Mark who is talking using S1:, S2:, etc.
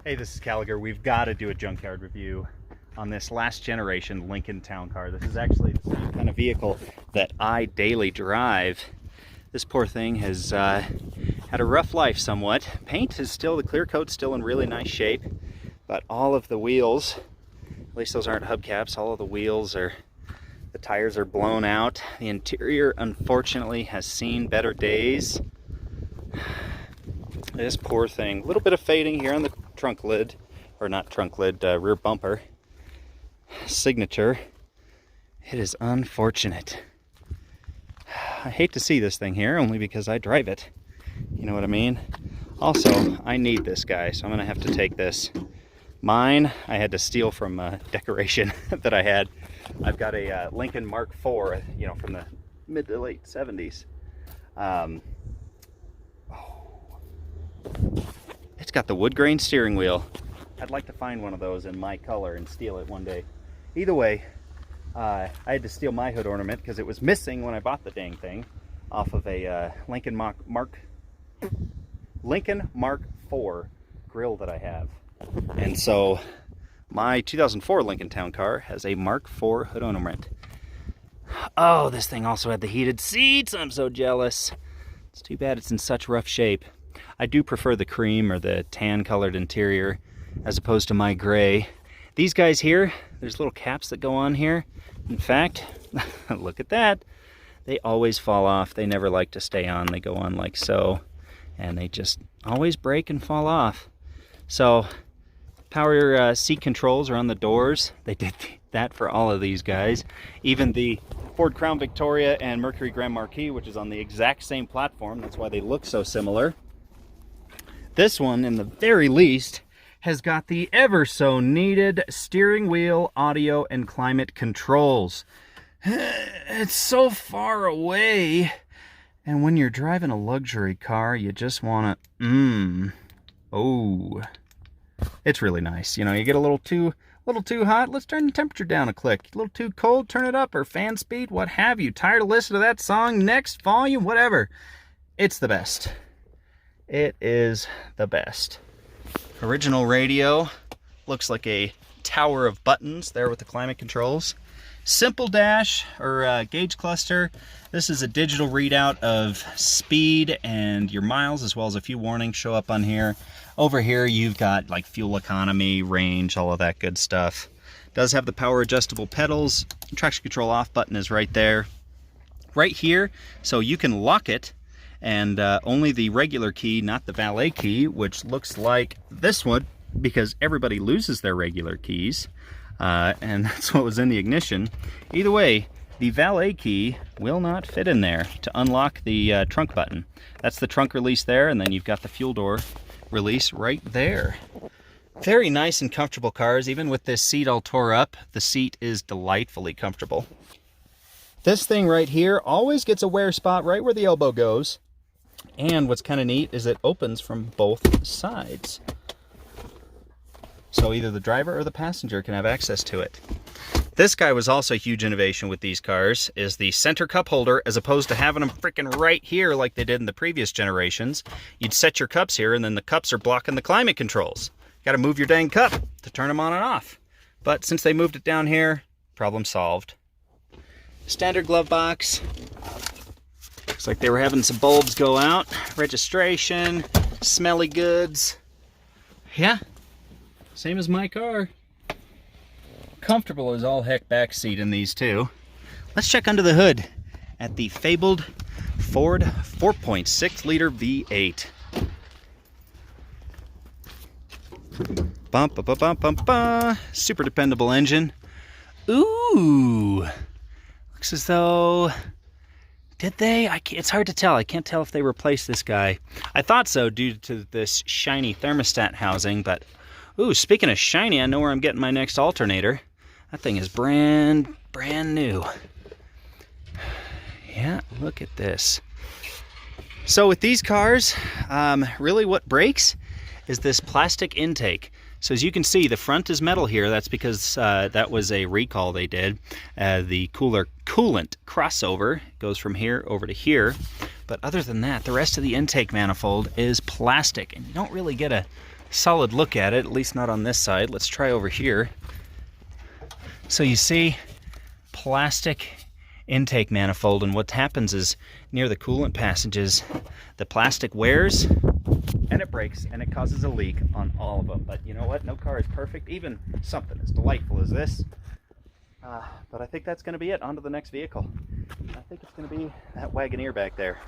S1: Hey, this is Gallagher. We've got to do a junkyard review on this last generation Lincoln Town Car. This is actually the same kind of vehicle that I daily drive. This poor thing has had a rough life somewhat. Paint is still, the clear coat's still in really nice shape, but all of the wheels, at least those aren't hubcaps, all of the wheels are, the tires are blown out. The interior, unfortunately, has seen better days. This poor thing, a little bit of fading here on the trunk lid, or not trunk lid, rear bumper signature. It is unfortunate. I hate to see this thing here, only because I drive it. You know what I mean? Also, I need this guy, so I'm gonna have to take this. Mine, I had to steal from a decoration that I had. I've got a Lincoln Mark IV, you know, from the mid to late 70s. It's got the wood grain steering wheel. I'd like to find one of those in my color and steal it one day. Either way, I had to steal my hood ornament because it was missing when I bought the dang thing off of a Lincoln Mark IV grill that I have. And so my 2004 Lincoln Town Car has a Mark IV hood ornament. Oh, this thing also had the heated seats. I'm so jealous. It's too bad it's in such rough shape. I do prefer the cream or the tan colored interior as opposed to my gray. These guys here, there's little caps that go on here. In fact, look at that. They always fall off. They never like to stay on. They go on like so, and they just always break and fall off. So power seat controls are on the doors. They did that for all of these guys. Even the Ford Crown Victoria and Mercury Grand Marquis, which is on the exact same platform. That's why they look so similar. This one, in the very least, has got the ever so needed steering wheel, audio, and climate controls. It's so far away. And when you're driving a luxury car, you just want to, oh. It's really nice. You know, you get a little too hot, let's turn the temperature down a click. A little too cold, turn it up, or fan speed, what have you. Tired of listening to that song, next volume, whatever. It's the best. It is the best. Original radio. Looks like a tower of buttons there with the climate controls. Simple dash or gauge cluster. This is a digital readout of speed and your miles, as well as a few warnings show up on here. Over here you've got like fuel economy, range, all of that good stuff. Does have the power adjustable pedals. Traction control off button is right there. Right here, so you can lock it, and only the regular key, not the valet key, which looks like this one, because everybody loses their regular keys, and that's what was in the ignition. Either way, the valet key will not fit in there to unlock the trunk button. That's the trunk release there, and then you've got the fuel door release right there. Very nice and comfortable cars. Even with this seat all tore up, the seat is delightfully comfortable. This thing right here always gets a wear spot right where the elbow goes. And what's kind of neat is it opens from both sides. So either the driver or the passenger can have access to it. This guy was also a huge innovation with these cars, is the center cup holder, as opposed to having them freaking right here like they did in the previous generations. You'd set your cups here, and then the cups are blocking the climate controls. You gotta move your dang cup to turn them on and off. But since they moved it down here, problem solved. Standard glove box. Looks like they were having some bulbs go out. Registration, smelly goods. Yeah, same as my car. Comfortable as all heck back seat in these too. Let's check under the hood at the fabled Ford 4.6 liter V8. Bump, bump, bump, bump, bump. Super dependable engine. Ooh, looks as though, did they? It's hard to tell. I can't tell if they replaced this guy. I thought so due to this shiny thermostat housing, but ooh, speaking of shiny, I know where I'm getting my next alternator. That thing is brand new. Yeah, look at this. So with these cars, really what breaks is this plastic intake. So as you can see, the front is metal here. That's because that was a recall they did. The coolant crossover goes from here over to here. But other than that, the rest of the intake manifold is plastic, and you don't really get a solid look at it, at least not on this side. Let's try over here. So you see plastic intake manifold, and what happens is near the coolant passages, the plastic wears and it breaks and it causes a leak on all of them. But you know what? No car is perfect, even something as delightful as this. But I think that's going to be it. On to the next vehicle. I think it's going to be that Wagoneer back there.